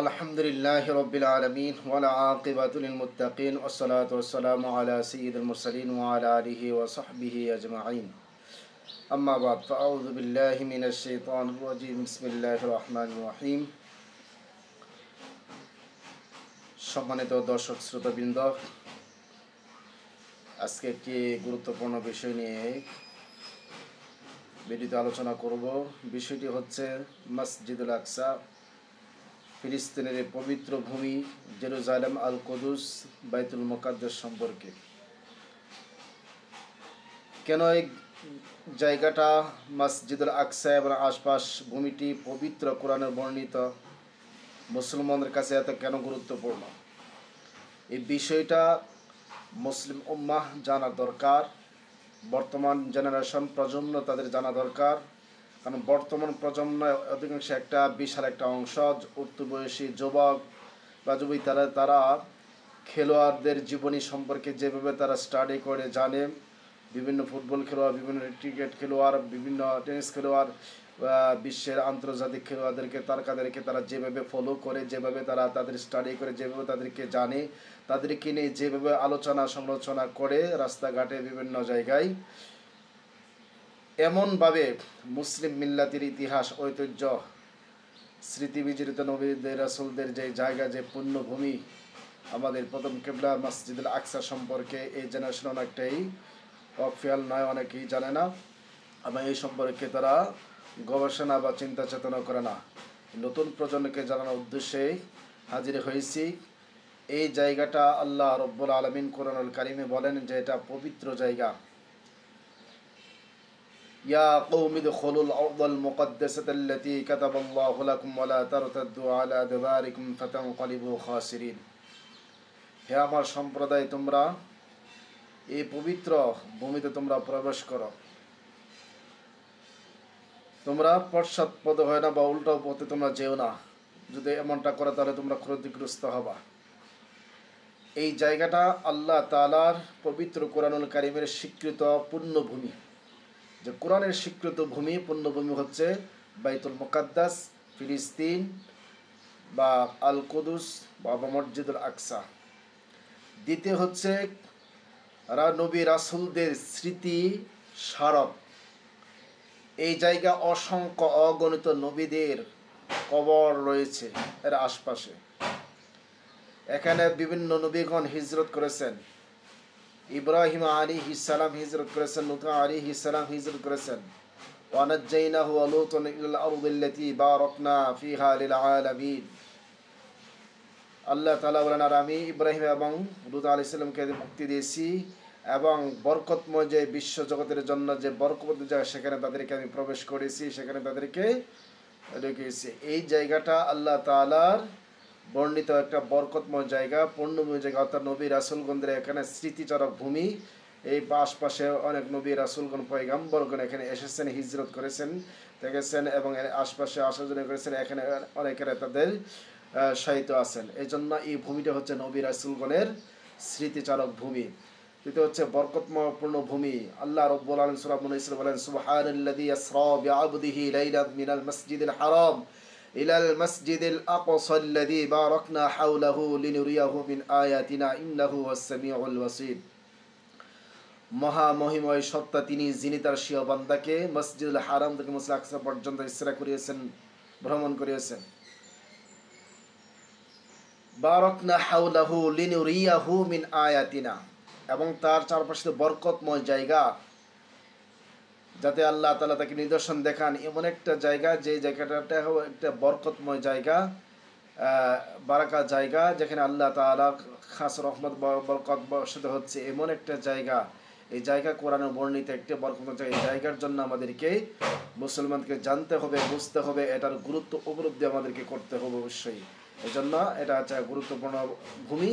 আলহামদুলিল্লাহি রাব্বিল আলামিন ওয়ালা আকিবাতুল মুত্তাকিন ওয়াসসালাতু ওয়াসসালামু আলা সাইয়্যিদিল মুরসালিন ওয়া আলা আলিহি ওয়া সাহবিহি আজমাইন আম্মা বাদ ফাআউযু বিল্লাহি মিনাশ শাইতানির রাজিম বিসমিল্লাহির রহমানির রহিম। সম্মানিত দর্শক শ্রোতাবৃন্দ, আজকে একটি গুরুত্বপূর্ণ বিষয় নিয়ে ভিডিওতে আলোচনা করব। বিষয়টি হচ্ছে মসজিদুল আকসা, ফিলিস্তিনের পবিত্র ভূমি জেরুজালেম আল কুদুস বাইতুল মুকাদ্দাস সম্পর্কে। কেন এই জায়গাটা মসজিদুল আকসা এবং আশপাশ ভূমিটি পবিত্র, কোরআনে বর্ণিত, মুসলমানদের কাছে এত কেন গুরুত্বপূর্ণ, এই বিষয়টা মুসলিম উম্মাহ জানা দরকার। বর্তমান জেনারেশন প্রজন্ম তাদের জানা দরকার, কারণ বর্তমান প্রজন্ম অধিকাংশ একটা বিশাল একটা অংশ উঠতি বয়সী যুবক বা যুবতী তারা খেলোয়াড়দের জীবনী সম্পর্কে যেভাবে তারা স্টাডি করে জানে, বিভিন্ন ফুটবল খেলোয়াড়, বিভিন্ন ক্রিকেট খেলোয়াড়, বিভিন্ন টেনিস খেলোয়াড়, বিশ্বের আন্তর্জাতিক খেলোয়াড়দেরকে, তারকাদেরকে তারা যেভাবে ফলো করে, যেভাবে তারা তাদের স্টাডি করে, যেভাবে তাদেরকে জানে, তাদেরকে নিয়ে যেভাবে আলোচনা সমালোচনা করে রাস্তাঘাটে বিভিন্ন জায়গায়, এমনভাবে মুসলিম মিল্লাতের ইতিহাস, ঐতিহ্য, স্মৃতি বিজড়িত নবীদের রাসূলদের যে জায়গা, যে পুণ্যভূমি, আমাদের প্রথম কিবলা মসজিদুল আকসা সম্পর্কে এই জেনারেশন অনেকটাই অফিয়াল নয়, অনেকেই জানে না এবং এই সম্পর্কে তারা গবেষণা বা চিন্তা চেতনা করে না। নতুন প্রজন্মকে জানানোর উদ্দেশ্যে হাজির হয়েছি। এই জায়গাটা আল্লাহ রব্বুল আলামিন কোরআনুল কারিমে বলেন যে এটা পবিত্র জায়গা। ইয়া কওমি দুখুলুল আরদাল মুকাদ্দাসাতাল্লাতী কাতাবাল্লাহু লাকুম ওয়া লা তারতাদ্দু আলা আদবারিকুম ফাতানকালিবু খাসিরিন। হে আমার সম্প্রদায়, তোমরা এই পবিত্র ভূমিতে তোমরা প্রবেশ করো, তোমরা পশ্চাৎপদ হয় না বা উল্টো পথে তোমরা যেও না। যদি এমনটা করো তাহলে তোমরা ক্ষতিগ্রস্ত হবা। এই জায়গাটা আল্লাহ তাআলার পবিত্র কোরআনুল কারিমের স্বীকৃত পুণ্যভূমি। যে কোরআনের স্বীকৃত ভূমি, পুণ্যভূমি হচ্ছে বাইতুল মুকাদ্দাস, ফিলিস্তিন বা আল কুদুস বা মসজিদুল আকসা। দ্বিতীয় হচ্ছে নবী রাসূলদের স্মৃতি স্মারক। এই জায়গা অসংখ্য অগণিত নবীদের কবর রয়েছে এর আশপাশে। এখানে বিভিন্ন নবীগণ হিজরত করেছেন। ইব্রাহিম আলাইহিস সালাম হিজরত করেছেন, নূহ আলাইহিস সালাম হিজরত করেছেন। ওয়ানাজ্জাইনাহু ওয়া লূতান ইলাল আরদিল্লাতী বারাকনা ফিহা লিল আলামিন। আল্লাহ তাআলা বলেন, আর আমি ইব্রাহিম এবং লূত আলাইহিস সালামকে মুক্তি দিয়েছি এবং বরকতময় যে বিশ্ব জগতের জন্য যে বরকতময় জায়গা, সেখানে তাদেরকে আমি প্রবেশ করেছি, সেখানে তাদেরকে রেখেছি। এই জায়গাটা আল্লাহ তাআলার বর্ণিত একটা বরকতময় জায়গা, পূর্ণময় জায়গা, অর্থাৎ নবী রাসূলগণদের এখানে স্মৃতিচারক ভূমি। এই আশপাশে অনেক নবী রাসূলগণ, পয়গম্বরগণ এখানে এসেছেন, হিজরত করেছেন, দেখেছেন এবং এর আশপাশে আসার জন্য করেছেন। এখানে অনেকেরা তাদের শায়িত আছেন। এই জন্য এই ভূমিটা হচ্ছে নবী রাসূলগণের স্মৃতিচারক ভূমি। দ্বিতীয় হচ্ছে বরকতময় পূর্ণভূমি। আল্লাহ রাব্বুল আলামিন সূরা মুনাফির বলেন, সুবহানাল্লাযী ইসরা বিআবদিহি লাইলাম মিনাল মাসজিদিল হারাম ইলাল মাসজিদিল আকসাল্লাযী বারাকনা হাওলাহু লিনুরিয়াহু মিন আয়াতিনা ইন্নাহু হুয়াস সামিউল বাসীর। মহামহিময় সত্তা তিনি, যিনি তার স্বীয় বান্দাকে মসজিদুল হারাম থেকে মসজিদুল আকসা পর্যন্ত ইসরা করিয়েছেন, ভ্রমণ করিয়েছেন। বারাকনা হাওলাহু লিনুরিয়াহু মিন আয়াতিনা, এবং তার চারপাশে বরকতময় জায়গা, যাতে আল্লাহ তাআলা তাকে নিদর্শন দেখান। এমন একটা জায়গা, যে জায়গাটা একটা বরকতময় জায়গা, বারাকা জায়গা, যেখানে আল্লাহ তাআলা খাস রহমত বরকত বর্ষিত হচ্ছে, এমন একটা জায়গা। এই জায়গা কোরআনে বর্ণিত একটা বরকতময় জায়গা। এই জায়গার জন্য আমাদেরকে, মুসলমানকে জানতে হবে, বুঝতে হবে, এটার গুরুত্ব উপলব্ধি আমাদেরকে করতে হবে অবশ্যই। এই জন্য এটা হচ্ছে গুরুত্বপূর্ণ ভূমি,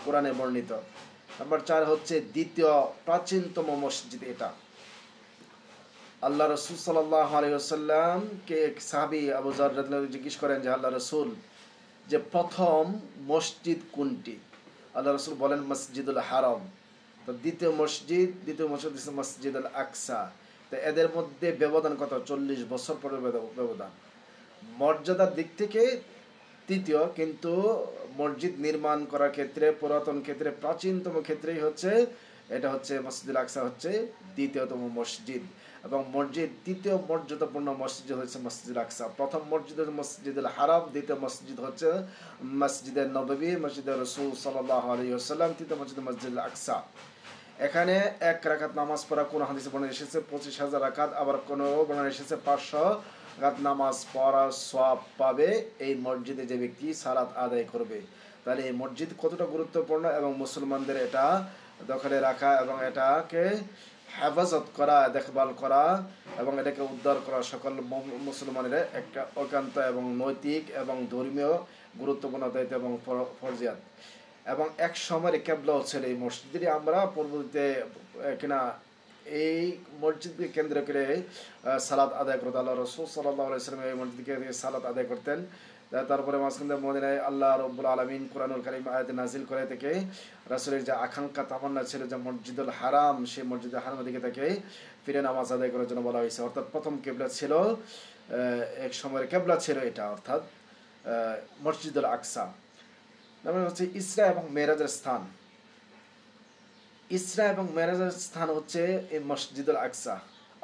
কোরআনে বর্ণিত। নাম্বার 4 হচ্ছে দ্বিতীয় প্রাচীনতম মসজিদ। এটা আল্লাহ রাসূল সাল্লাল্লাহু আলাইহি ওয়াসাল্লামকে এক সাহাবী আবু যর রাদিয়াল্লাহু আনহু জিজ্ঞেস করেন যে, আল্লাহ রাসূল, যে প্রথম মসজিদ কোনটি? আল্লাহ রাসূল বলেন, মসজিদুল হারাম। তো দ্বিতীয় মসজিদ হচ্ছে মসজিদুল আকসা। তো এদের মধ্যে ব্যবধান কত? 40 বছর পরের ব্যবধান। মর্যাদার দিক থেকে তৃতীয়, কিন্তু মসজিদ নির্মাণ করার ক্ষেত্রে, পুরাতন ক্ষেত্রে, প্রাচীনতম ক্ষেত্রেই হচ্ছে এটা হচ্ছে মসজিদুল আকসা হচ্ছে দ্বিতীয়তম মসজিদ। এবং মসজিদ তৃতীয় মর্যাদাপূর্ণ মসজিদ হচ্ছে মসজিদুল আকসা। প্রথম মসজিদ হচ্ছে মসজিদুল হারাম, দ্বিতীয় মসজিদ হচ্ছে মসজিদে নববী, মসজিদে রসুল সাল্লাল্লাহু আলাইহি ওয়াসাল্লাম, তৃতীয় মসজিদ মসজিদুল আকসা। এখানে 1 রাকাত নামাজ পড়া কোনো হাদিসে বর্ণনা এসেছে 25,000 রাকাত, আবার কোনো বর্ণনা এসেছে 500 রাকাত নামাজ পড়ার সওয়াব পাবে এই মসজিদে যে ব্যক্তি সালাত আদায় করবে। তাহলে এই মসজিদ কতটা গুরুত্বপূর্ণ এবং মুসলমানদের এটা দখলে রাখা এবং এটাকে হেফাজত করা, দেখভাল করা এবং এটাকে উদ্ধার করা সকল মুসলমানের একটা একান্ত এবং নৈতিক এবং ধর্মীয় গুরুত্বপূর্ণ দায়িত্ব এবং ফরজিয়াত। এবং এক সময়ের কেবলা হচ্ছে এই মসজিদটি আমরা পূর্ববর্তীতে কিনা এই মসজিদকে কেন্দ্র করে সালাত আদায় করতেন। আল্লাহ রসুল সাল্লাল্লাহু আলাইহি ওয়াসাল্লাম এই মসজিদকে সালাত আদায় করতেন। তারপরে মাঝখানে মদিনায় আল্লাহ রাব্বুল আলামিন কুরআনুল কারীম আয়াত নাজিল করে থেকে রাসূলের যে আকাঙ্ক্ষা তামান্না ছিল যে মসজিদুল হারাম, সেই মসজিদুল হারামের দিকে থেকে ফিরে নামাজ আদায় করার জন্য বলা হয়েছে। অর্থাৎ প্রথম কেবলা ছিল, এক সময়ের কেবলা ছিল এটা, অর্থাৎ মসজিদুল আকসা। তারপরে হচ্ছে ইসরা এবং মেরাজের স্থান। ইসরা এবং মেরাজের স্থান হচ্ছে এই মসজিদুল আকসা।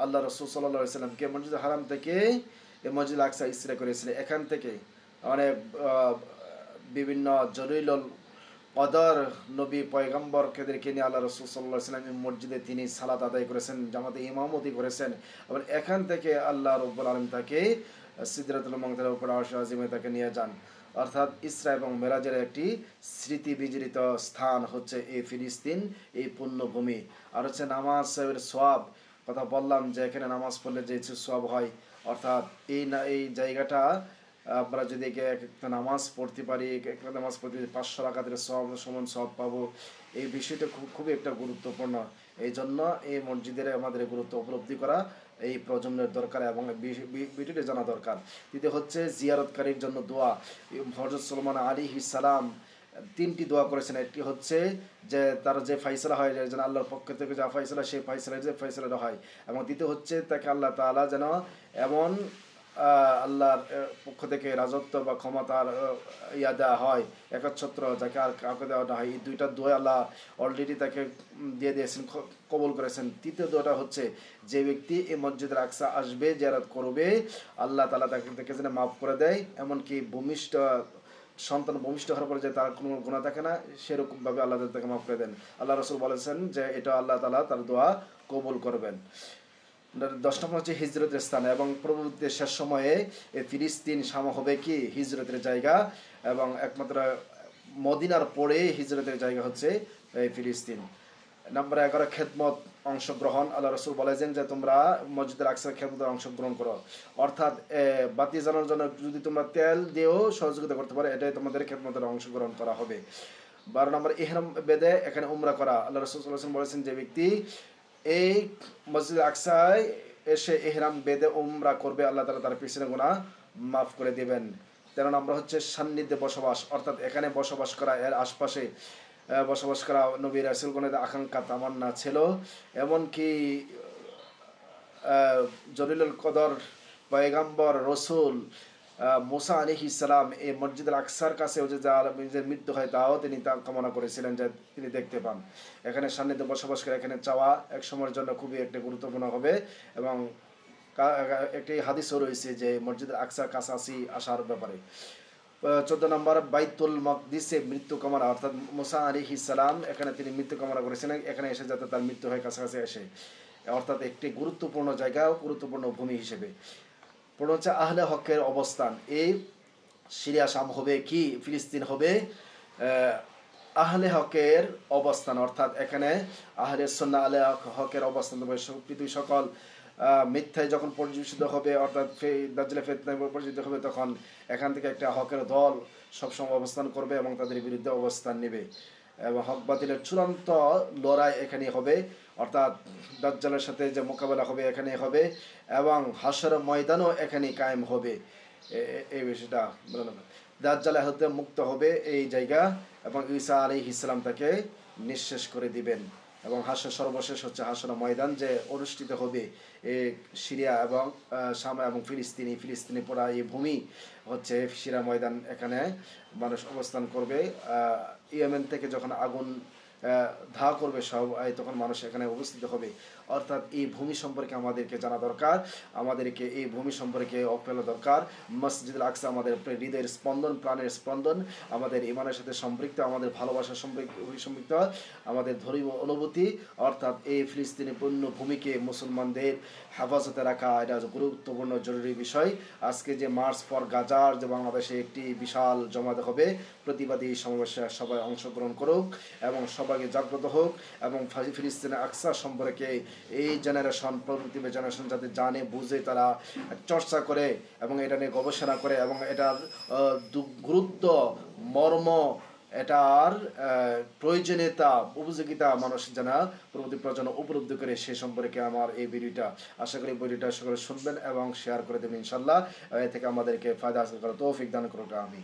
আল্লাহ রাসূল সাল্লাল্লাহু আলাইহি ওয়াসাল্লামকে মসজিদুল হারাম থেকে এই মসজিদুল আকসা ইসরা করেছিলেন। এখান থেকে অনেক বিভিন্ন জলিলুল কদর নবী পয়গম্বরদেরকে নিয়ে আল্লাহ রাসূল সাল্লাল্লাহু আলাইহি ওয়াসাল্লাম মসজিদে তিনি সালাত আদায় করেছেন, জামাতে ইমামতি করেছেন। এবং এখান থেকে আল্লাহ রাব্বুল আলামিন তাকে সিদরাতুল মুনতাহার উপর আরশ আজিমে তাকে নিয়ে যান। অর্থাৎ ইসরা এবং মেরাজের একটি স্মৃতি বিজড়িত স্থান হচ্ছে এই ফিলিস্তিন, এই পুণ্যভূমি। আর হচ্ছে নামাজের সওয়াব কথা বললাম যে এখানে নামাজ পড়লে যে সওয়াব হয়, অর্থাৎ এই জায়গাটা আমরা যদি একটা নামাজ পড়তে পারি, একটা নামাজ পড়তে 500 রাকাতের সমান সওয়াব পাবো। এই বিষয়টা খুবই একটা গুরুত্বপূর্ণ। এই জন্য এই মসজিদের আমাদের গুরুত্ব উপলব্ধি করা এই প্রজন্মের দরকার এবং বিষয়টি জানা দরকার। দ্বিতীয় হচ্ছে জিয়ারতকারীর জন্য দোয়া। হযরত সুলাইমান আলাইহিস সালাম 3টি দোয়া করেছেন। একটি হচ্ছে যে তার যে ফাইসলা হয়, যেন আল্লাহর পক্ষ থেকে যা ফাইসলা, সেই ফাইসলার যে ফাইসলাটা হয়। এবং দ্বিতীয় হচ্ছে তাকে আল্লাহ তাআলা যেন এমন আল্লাহর পক্ষ থেকে রাজত্ব বা ক্ষমতার ইয়া দেওয়া হয়, একচ্ছত্র, যাকে আর কাউকে দেওয়া না হয়। এই দুইটা দোয়া আল্লাহ অলরেডি তাকে দিয়ে দিয়েছেন, কবুল করেছেন। তৃতীয় দোয়াটা হচ্ছে যে ব্যক্তি এই মসজিদুল আকসা আসবে, জিয়ারত করবে, আল্লাহ তাআলা তাকে যেন মাফ করে দেয়। এমনকি সন্তান ভূমিষ্ঠ হওয়ার পরে যে তার কোনো গুনাহ থাকে না, সেরকমভাবে আল্লাহ তাকে মাফ করে দেন। আল্লাহ রাসূল বলেছেন যে এটা আল্লাহ তাআলা তার দোয়া কবুল করবেন। 10 নম্বর হচ্ছে হিজরতের স্থান। এবং পরবর্তী শেষ সময়ে এই ফিলিস্তিন শাম হবে কি হিজরতের জায়গা, এবং একমাত্র মদিনার পরে হিজরতের জায়গা হচ্ছে এই ফিলিস্তিন। নাম্বার 11 খেদমত অংশগ্রহণ। আল্লাহ রাসূল বলেছেন যে তোমরা মসজিদুল আকসার খেদমতে অংশগ্রহণ করো, অর্থাৎ বাতি জ্বালানোর জন্য যদি তোমরা তেল দিয়েও সহযোগিতা করতে পারো, এটাই তোমাদের খেদমতের অংশগ্রহণ করা হবে। 12 নম্বর ইহরাম বেঁধে এখানে উমরা করা। আল্লাহ রাসূল সাল্লাল্লাহু আলাইহি ওয়াসাল্লাম বলেছেন যে ব্যক্তি এই মসজিদুল আকসায় এসে ইহরাম বেঁধে উমরা করবে, আল্লাহ তাআলা তার পিছনে গুনাহ মাফ করে দিবেন। 13 নম্বর হচ্ছে সান্নিধ্যে বসবাস, অর্থাৎ এখানে বসবাস করা, এর আশপাশে বসবাস করা নবী রাসূলগণের আকাঙ্ক্ষা তামান্না ছিল। এমনকি জলিলুল কদর পয়গম্বর রসুল মুসা আলাইহিস সালাম এই মসজিদুল আকসার কাছে যে নিজের মৃত্যু হয় তাও তিনি তা কামনা করেছিলেন যে তিনি দেখতে পান। এখানে সান্নিধ্যে বসবাস করে এখানে চাওয়া এক সময়ের জন্য খুবই একটা গুরুত্বপূর্ণ হবে। এবং একটি হাদিসও রয়েছে যে মসজিদুল আকসার কাছাকাছি আসার ব্যাপারে। 14 নম্বর বাইতুল মাকদিসে মৃত্যু কামনা, অর্থাৎ মুসা আলাইহিস সালাম এখানে তিনি মৃত্যু কামনা করেছিলেন, এখানে এসে যাতে তার মৃত্যু হয় কাছাকাছি এসে, অর্থাৎ একটি গুরুত্বপূর্ণ জায়গা, গুরুত্বপূর্ণ ভূমি হিসেবে। পড়ে হচ্ছে আহলে হকের অবস্থান। এই সিরিয়া শাম হবে কি ফিলিস্তিন হবে আহলে হকের অবস্থান, অর্থাৎ এখানে আহলে সুন্নাহ আহলে হকের অবস্থান। পৃথিবীর সকল মিথ্যায় যখন পরিবেশিত হবে, অর্থাৎ দাজ্জালের ফিতনায় পরিচিত হবে, তখন এখান থেকে একটা হকের দল সবসময় অবস্থান করবে এবং তাদের বিরুদ্ধে অবস্থান নেবে। এবং হক বাতিলের চূড়ান্ত লড়াই এখানে হবে, অর্থাৎ দাজ্জালের সাথে যে মোকাবেলা হবে এখানে হবে, এবং হাসর ময়দানও এখানে কায়েম হবে। এই বিষয়টা দাজ্জাল হতে মুক্ত হবে এই জায়গা, এবং ঈসা আলাইহিস সালাম তাকে নিঃশেষ করে দিবেন। এবং হাসর সর্বশেষ হচ্ছে হাসর ময়দান যে অনুষ্ঠিত হবে এই সিরিয়া এবং শাম এবং ফিলিস্তিনি পড়া এই ভূমি হচ্ছে সিরিয়া ময়দান। এখানে মানুষ অবস্থান করবে। ইয়েমেন থেকে যখন আগুন ধা করবে সব, তখন মানুষ এখানে উপস্থিত হবে। অর্থাৎ এই ভূমি সম্পর্কে আমাদেরকে জানা দরকার, আমাদেরকে এই ভূমি সম্পর্কে অফেলা দরকার। মসজিদুল আকসা আমাদের হৃদয়ের স্পন্দন, প্রাণের স্পন্দন, আমাদের ইমানের সাথে সম্পৃক্ত, আমাদের ভালোবাসার সম্পৃক্ত, আমাদের ধর্মীয় অনুভূতি। অর্থাৎ এই ফিলিস্তিনি পূর্ণ ভূমিকে মুসলমানদের হেফাজতে রাখা এটা গুরুত্বপূর্ণ জরুরি বিষয়। আজকে যে মার্চ ফর গাজার যে বাংলাদেশে একটি বিশাল জমায়েত হবে, প্রতিবাদী সমাবেশে সবাই অংশগ্রহণ করুক এবং সবাইকে জাগ্রত হোক এবং ফিলিস্তিনি আকসা সম্পর্কে এই জেনারেশন, পরবর্তী জেনারেশন যাতে জানে বুঝে তারা চর্চা করে এবং এটা নিয়ে গবেষণা করে এবং এটার গুরুত্ব, মর্ম, এটার প্রয়োজনীয়তা, উপযোগিতা মানুষ জানা পরবর্তী প্রজন্ম উপলব্ধি করে, সে সম্পর্কে আমার এই ভিডিওটা। আশা করি ভিডিওটা সকলে শুনবেন এবং শেয়ার করে দেবেন ইনশাল্লাহ। এ থেকে আমাদেরকে ফায়দা হাসিল করার তৌফিক দান করুক। আমি